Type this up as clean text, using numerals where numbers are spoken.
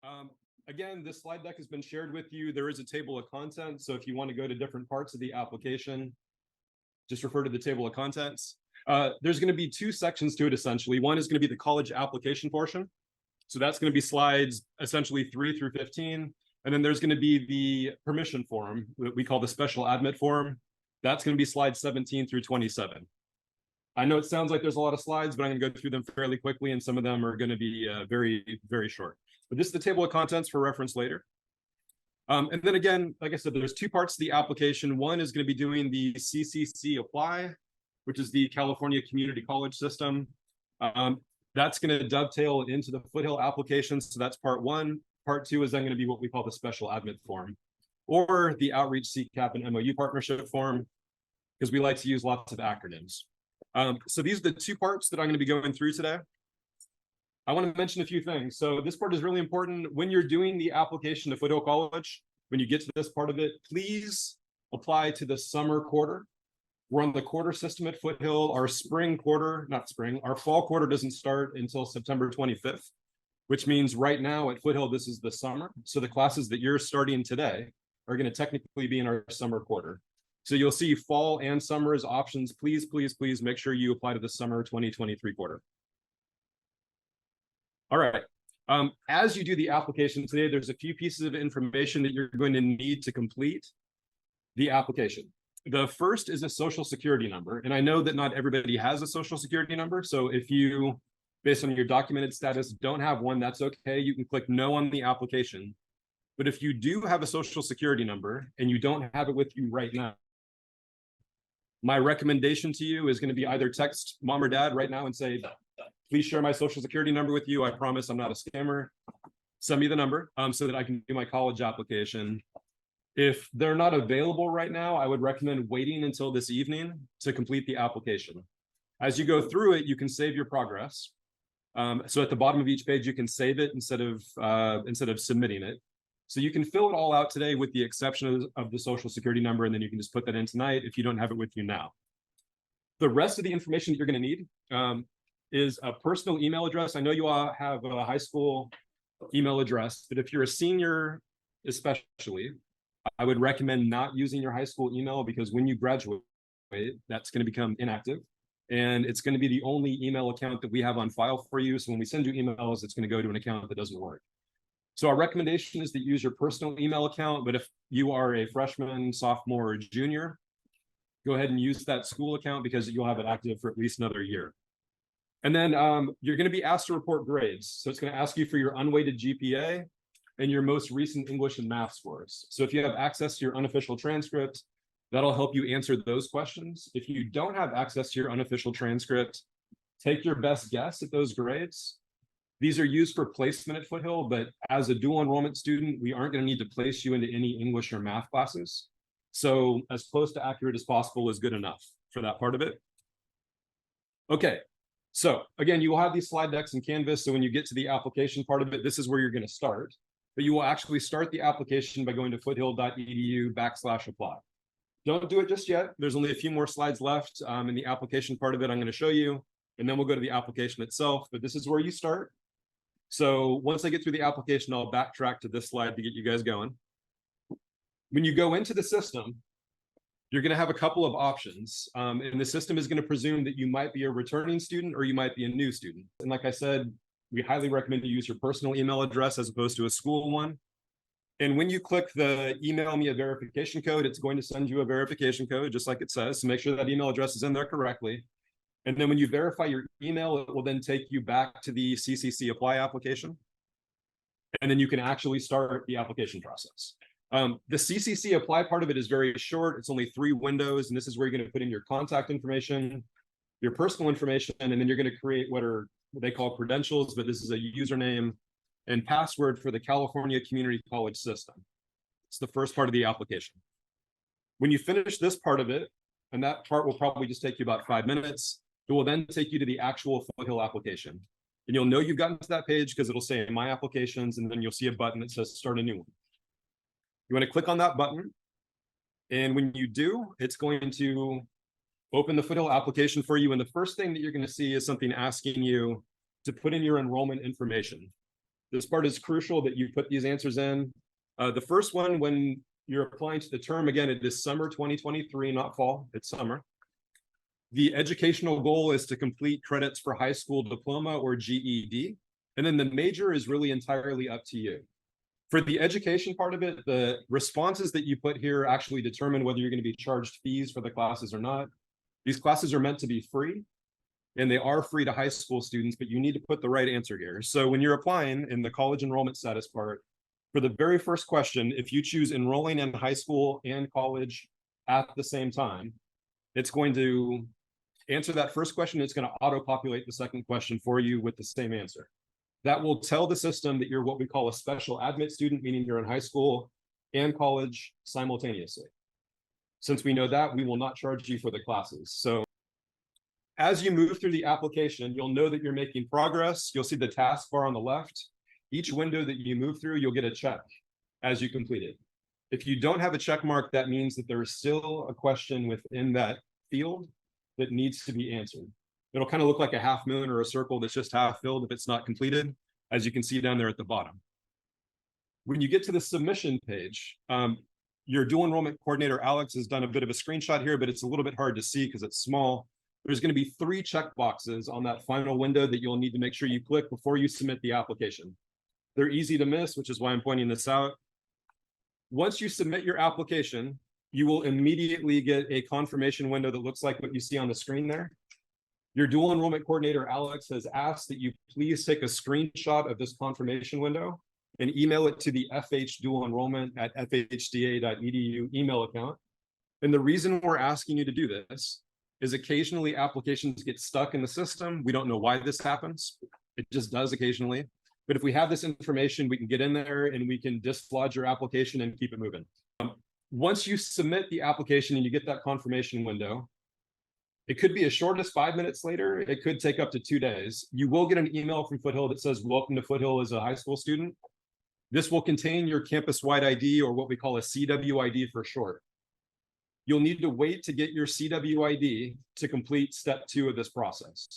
Um, Again, this slide deck has been shared with you. There is a table of contents. So if you want to go to different parts of the application, just refer to the table of contents. There's going to be two sections to it, essentially. One is going to be the college application portion. So that's going to be slides essentially 3 through 15. And then there's going to be the permission form that we call the special admit form. That's going to be slides 17 through 27. I know it sounds like there's a lot of slides, but I'm going to go through them fairly quickly, and some of them are going to be very, very short. But this is the table of contents for reference later. And then again, like I said, there's two parts to the application. One is going to be doing the CCC apply, which is the California Community College System. That's going to dovetail into the Foothll application. So that's part one. Part two is then going to be what we call the special admit form, or the outreach CCAP and MOU partnership form, because we like to use lots of acronyms. So these are the two parts that I'm going to be going through today. I want to mention a few things. So this part is really important. When you're doing the application to Foothll College, when you get to this part of it, please apply to the summer quarter. We're on the quarter system at Foothll. Our spring quarter, not spring, our fall quarter doesn't start until September 25th, which means right now at Foothll, this is the summer. So the classes that you're starting today are going to technically be in our summer quarter. So you'll see fall and summer as options. Please, please, please make sure you apply to the summer 2023 quarter. All right. As you do the application today, there's a few pieces of information that you're going to need to complete the application. The first is a social security number. And I know that not everybody has a social security number. So if you, based on your documented status, don't have one, that's okay. You can click no on the application. But if you do have a social security number and you don't have it with you right now, my recommendation to you is going to be either text mom or dad right now and say, please share my social security number with you. I promise I'm not a scammer. Send me the number so that I can do my college application. If they're not available right now, I would recommend waiting until this evening to complete the application. As you go through it, you can save your progress. So at the bottom of each page, you can save it instead of submitting it. So you can fill it all out today with the exception of the social security number, and then you can just put that in tonight if you don't have it with you now. The rest of the information that you're going to need is a personal email address. I know you all have a high school email address, but if you're a senior especially, I would recommend not using your high school email, because when you graduate, that's going to become inactive. And it's going to be the only email account that we have on file for you. So when we send you emails, it's going to go to an account that doesn't work. So our recommendation is to use your personal email account. But if you are a freshman, sophomore, or junior, go ahead and use that school account because you'll have it active for at least another year. And then you're going to be asked to report grades. So it's going to ask you for your unweighted GPA and your most recent English and math scores. So if you have access to your unofficial transcript, that'll help you answer those questions. If you don't have access to your unofficial transcript, take your best guess at those grades. These are used for placement at Foothll, but as a dual enrollment student, we aren't going to need to place you into any English or math classes. So as close to accurate as possible is good enough for that part of it. Okay, so again, you will have these slide decks in Canvas. So when you get to the application part of it, this is where you're going to start. But you will actually start the application by going to foothll.edu/apply. Don't do it just yet. There's only a few more slides left in the application part of it I'm going to show you, and then we'll go to the application itself. But this is where you start. So once I get through the application, I'll backtrack to this slide to get you guys going. When you go into the system, you're going to have a couple of options. And the system is going to presume that you might be a returning student or you might be a new student. And like I said, we highly recommend you use your personal email address as opposed to a school one. And when you click the email me a verification code, it's going to send you a verification code, just like it says. So make sure that email address is in there correctly. And then when you verify your email, it will then take you back to the CCC apply application. And then you can actually start the application process. The CCC apply part of it is very short. It's only 3 windows. And this is where you're going to put in your contact information, your personal information, and then you're going to create what they call credentials, but this is a username and password for the California Community College System. It's the first part of the application. When you finish this part of it, and that part will probably just take you about 5 minutes, it will then take you to the actual Foothll application. And you'll know you've gotten to that page because it'll say My Applications, and then you'll see a button that says Start a New One. You want to click on that button. And when you do, it's going to open the Foothll application for you. And the first thing that you're going to see is something asking you to put in your enrollment information. This part is crucial that you put these answers in. The first one, when you're applying to the term, again, it is summer 2023, not fall, it's summer. The educational goal is to complete credits for high school diploma or GED. And then the major is really entirely up to you. For the education part of it, the responses that you put here actually determine whether you're going to be charged fees for the classes or not. These classes are meant to be free, and they are free to high school students, but you need to put the right answer here. So when you're applying in the college enrollment status part, for the very first question, if you choose enrolling in high school and college at the same time, it's going to answer that first question. It's going to auto-populate the second question for you with the same answer. That will tell the system that you're what we call a special admit student, meaning you're in high school and college simultaneously. Since we know that, we will not charge you for the classes. So as you move through the application, you'll know that you're making progress. You'll see the taskbar on the left. Each window that you move through, you'll get a check as you complete it. If you don't have a check mark, that means that there is still a question within that field that needs to be answered. It'll kind of look like a half moon or a circle that's just half filled if it's not completed, as you can see down there at the bottom. When you get to the submission page, your dual enrollment coordinator, Alex, has done a bit of a screenshot here, but it's a little bit hard to see because it's small. There's going to be 3 check boxes on that final window that you'll need to make sure you click before you submit the application. They're easy to miss, which is why I'm pointing this out. Once you submit your application, you will immediately get a confirmation window that looks like what you see on the screen there. Your dual enrollment coordinator, Alex, has asked that you please take a screenshot of this confirmation window and email it to the fhdualenrollment@fhda.edu email account. And the reason we're asking you to do this is occasionally applications get stuck in the system. We don't know why this happens. It just does occasionally. But if we have this information, we can get in there and we can dislodge your application and keep it moving. Once you submit the application and you get that confirmation window, it could be as short as 5 minutes later. It could take up to 2 days. You will get an email from Foothll that says, "Welcome to Foothll as a high school student." This will contain your campus-wide ID, or what we call a CWID for short. You'll need to wait to get your CWID to complete step 2 of this process.